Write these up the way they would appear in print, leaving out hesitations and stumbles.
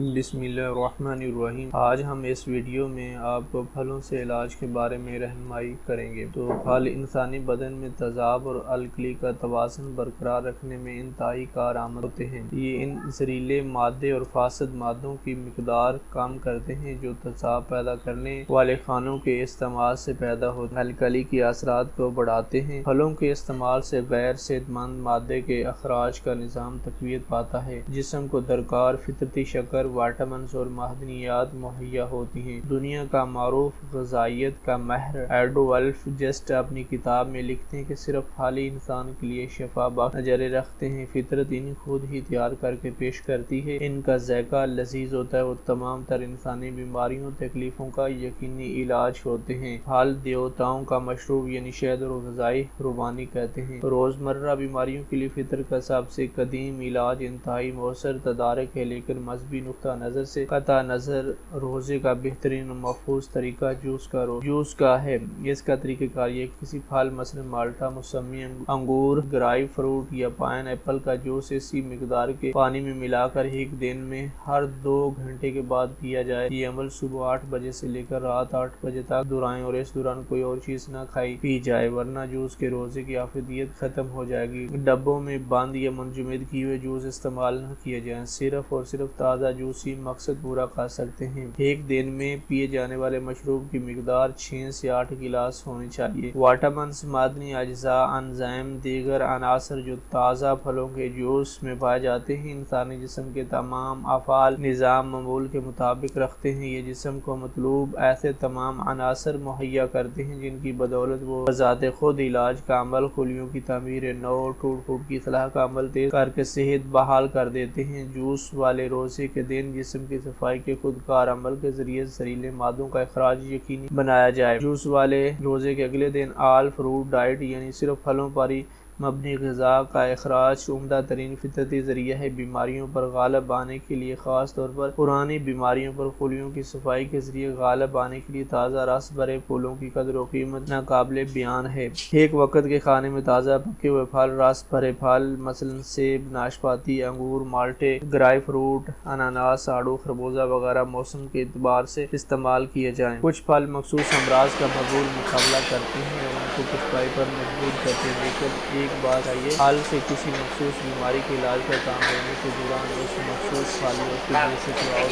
बिस्मिल्लाहिर्रहमानिर्रहीम। आज हम इस वीडियो में आपको फलों से इलाज के बारे में रहनुमाई करेंगे। तो फल इंसानी बदन में तेज़ाब और अलकली का तवाज़ुन बरकरार रखने में इंतहाई कारआमद होते हैं। ये इन जहरीले मादे और फासिद मादों की मिकदार कम करते हैं जो तेज़ाब पैदा करने वाले खानों के इस्तेमाल से पैदा होते हैं। अलकली के असरात को बढ़ाते हैं। फलों के इस्तेमाल से गैर सेहतमंद मादे के अखराज का निज़ाम तक़वियत पाता है। जिस्म को दरकार फितरती शक्कर, विटामिन्स और मादनियात मुहैया होती हैं। दुनिया का मारूफ ग़िज़ाइयत का माहिर एडोल्फ जस्ट अपनी किताब में लिखते हैं कि सिर्फ फल ही इंसान के लिए शफा बख्श नज़रें रखते हैं। फितरत इन्हें खुद ही तैयार करके पेश करती है। इनका ज़ायक़ा लज़ीज़ होता है और तमाम तर इंसानी बीमारियों तकलीफ़ों का यकीनी इलाज होते हैं। फल देवताओं का मशरूब यानी शहद और ग़िज़ाई रुबानी कहते हैं। रोज़मर्रा बीमारियों के लिए फितर का सबसे कदीम इलाज इंतहाई मौसर तदारक है, लेकिन मज़हबी नुक्ता नज़र से कता नज़र रोज़े का बेहतरीन और महफूज तरीका जूस का है। इसका तरीक़ाकार ये किसी फल मसलन माल्टा, मौसमी, अंगूर, ग्राई फ्रूट या पाइन एप्पल का जूस इसी मिकदार के पानी में मिलाकर एक दिन में हर 2 घंटे के बाद पिया जाए। ये अमल सुबह 8 बजे से लेकर रात 8 बजे तक दोहराएं और इस दौरान कोई और चीज़ न खाई पी जाए, वरना जूस के रोज़े की आफियत ख़त्म हो जाएगी। डब्बों में बंद या मुंजमद किए हुए जूस इस्तेमाल न किए जाएं। सिर्फ और सिर्फ ताज़ा जूस ही मकसद पूरा कर सकते हैं। एक दिन में पिए जाने वाले मशरूब की मिकदार 6 से 8 गिलास होनी चाहिए। विटामिन्स, मादनी अज्जा, एंजाइम, दीगर अनासर जो ताज़ा फलों के जूस में पाए जाते हैं इंसानी जिस्म के तमाम अफ़ाल निज़ाम मामूल के मुताबिक रखते हैं। ये जिस्म को मतलूब ऐसे तमाम अनासर मुहैया करते हैं जिनकी बदौलत वो बज़ाते खुद इलाज का अमल, खुलियों की तामीर नौ, टूट फूट की सलाह का अमल तेज करके सेहत बहाल कर देते हैं। जूस वाले रोज़े के दिन जिस्म की सफाई के खुदकार अमल के जरिए जहरीले मादों का इखराज यकीनी बनाया जाए। जूस वाले रोज़े के अगले दिन ऑल फ्रूट डाइट यानी सिर्फ फलों पर ही मबनी ग़िज़ा का इखराज उम्दा तरीन फितरती ज़रिया है। बीमारियों पर गालिब आने के लिए, ख़ास तौर पर पुरानी बीमारियों पर खुलियों की सफाई के जरिए गालिब आने के लिए ताज़ा रस भरे फूलों की कदर व कीमत नाकाबिले बयान है। एक वक्त के खाने में ताज़ा पके हुए फल, रस भरे फल मसलन सेब, नाशपाती, अंगूर, माल्टे, ग्राई फ्रूट, अनानास, आड़ू, खरबूजा वगैरह मौसम के एतबार से इस्तेमाल किए जाएँ। कुछ फल मखसूस अमराज का मकबूल मुकाबला करते हैं और उनको पुख्ताई पर मजबूर करते हैं, लेकिन एक बात है, फल से किसी मखसूस बीमारी के इलाज का काम लेने के दौरान उस मखसूस फल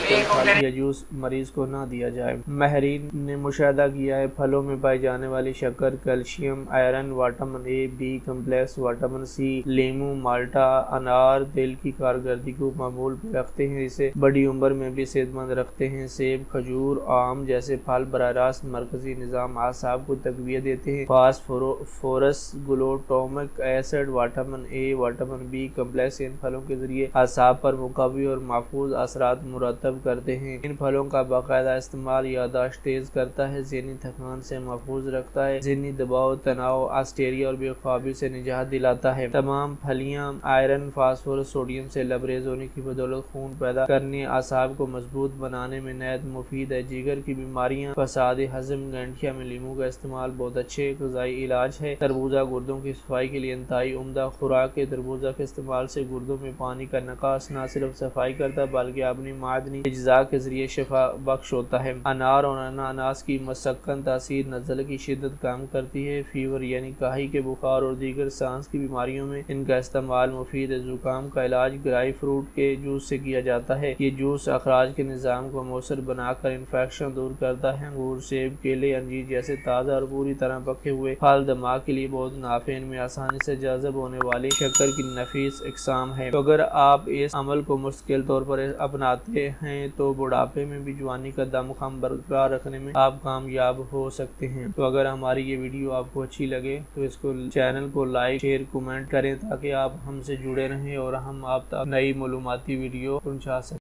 कोई फल या जूस मरीज को न दिया जाए। माहिरीन ने मुशाहिदा किया है फलों में पाई जाने वाली शक्कर, calcium, iron, vitamin A, B complex, vitamin C, लीमू, माल्टा, अनार दिल की कारकर्दगी को मामूल पे रखते हैं, इसे बड़ी उम्र में भी सेहतमंद रखते हैं। सेब, खजूर, आम जैसे फल बराह रास्त मरकजी निज़ाम आसाब को तक़वियत देते हैं। Phosphorus, glutamic acid, vitamin A, vitamin B complex इन फलों के जरिए आसाब पर मुकव्वी और महफूज असरात मुरतब करते हैं। इन फलों का बाकायदा इस्तेमाल यादाश्त तेज करता है, ज़हनी थकान से महफूज रखता है, ज़हनी दबाव, तनाव, आस्टेरिया और बेख्वाबी से निजात दिलाता है। तमाम फलियां आयरन, फास्फोरस, सोडियम से लबरेज होने की बदौलत खून पैदा करने, आसाब को मजबूत बनाने में नहायत मुफीद है। जिगर की बीमारियां, फसाद हज़म, गंठिया में लीमू का इस्तेमाल बहुत अच्छे ग़िज़ाई इलाज है। तरबूजा गुर्दों की सफाई के लिए इंतहाई उम्दा खुराक है। तरबूजा के इस्तेमाल से गुर्दों में पानी का नकास न सिर्फ सफाई करता है बल्कि अपनी मादनी अज्जा के जरिए शफा बख्श होता है। अनार और अनानास की मसक्कन तासीर नज़ले की शिद्दत कम करती है। फीवर यानी काही के बुखार और दीगर सांस की बीमारियों में इनका इस्तेमाल मुफीद है। जुकाम का इलाज ग्राई फ्रूट के जूस से किया जाता है। ये जूस अखराज के निज़ाम को मौसर बनाकर इन्फेक्शन दूर करता है। अंगूर, सेब, केले, अंजीर जैसे ताज़ा और पूरी तरह पके हुए फल दिमाग के लिए बहुत नाफे, इनमें आसानी से जज़ब होने वाली शक्कर की नफीस इकसाम है। तो अगर आप इस अमल को मुस्तकिल तौर पर अपनाते हैं तो बुढ़ापे में भी जवानी का दमखम बरकरार रखने में आप कामयाब हो सकते हैं। तो अगर हमारी ये वीडियो आपको अच्छी लगे तो इसको चैनल को लाइक, शेयर, कमेंट करें ताकि आप हमसे जुड़े रहें और हम आप तक नई मालूमाती वीडियो पहुंचा सकें।